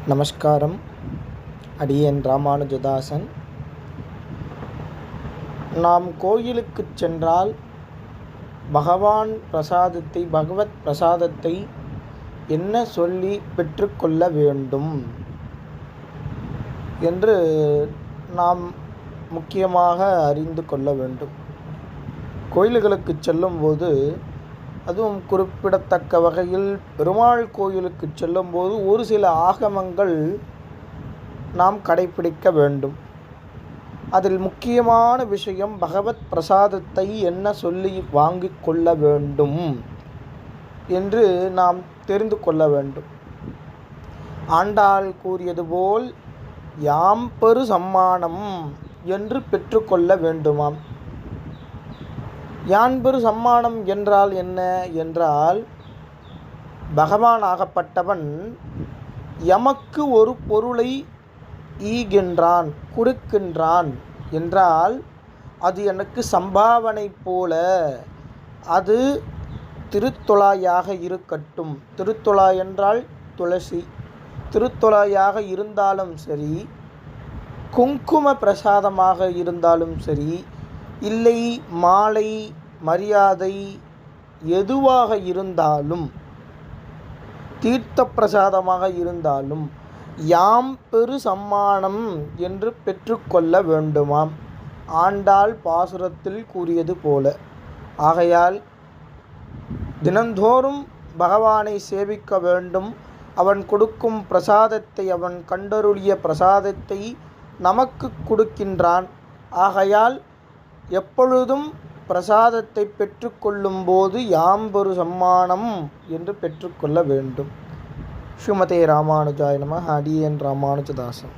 நமஸ்காரம். அடியேன் ராமானுஜதாசன். நாம் கோயிலுக்குச் சென்றால் பகவத் பிரசாதத்தை என்ன சொல்லி பெற்றுக்கொள்ள வேண்டும் என்று நாம் முக்கியமாக அறிந்து கொள்ள வேண்டும். கோயில்களுக்கு செல்லும்போது, அதுவும் குறிப்பிடத்தக்க வகையில் பெருமாள் கோயிலுக்கு செல்லும்போது ஒரு சில ஆகமங்கள் நாம் கடைப்பிடிக்க வேண்டும். அதில் முக்கியமான விஷயம் பகவத் பிரசாதத்தை என்ன சொல்லி வாங்கிக் கொள்ள வேண்டும் என்று நாம் தெரிந்து கொள்ள வேண்டும். ஆண்டாள் கூறியது போல் யாம் பெரு சம்மானம் என்று பெற்றுக்கொள்ள வேண்டுமாம். யான் பெரு சம்மானம் என்றால் என்ன என்றால், பகவான் ஆகப்பட்டவன் எமக்கு ஒரு பொருளை ஈகின்றான், கொடுக்கின்றான் என்றால் அது எனக்கு சம்பாவனை போல. அது திருத்துழாயாக இருக்கட்டும், திருத்துழாய் என்றால் துளசி, திருத்துழாயாக இருந்தாலும் சரி, குங்கும பிரசாதமாக இருந்தாலும் சரி, இல்லை மாலை மரியாதை எதுவாக இருந்தாலும், தீர்த்த பிரசாதமாக இருந்தாலும் யாம் பெரு சம்மானம் என்று பெற்றுக்கொள்ள வேண்டுமாம். ஆண்டாள் பாசுரத்தில் கூறியது போல. ஆகையால் தினந்தோறும் பகவானை சேவிக்க வேண்டும். அவன் கொடுக்கும் பிரசாதத்தை, அவன் கண்டருளிய பிரசாதத்தை நமக்கு கொடுக்கின்றான். ஆகையால் எப்பொழுதும் பிரசாதத்தை பெற்றுக்கொள்ளும் போது யாம் பெரு சம்மானம் என்று பெற்றுக்கொள்ள வேண்டும். ஸ்ரீமதே ராமானுஜாய நமः. அடியேன் ராமானுஜதாசன்.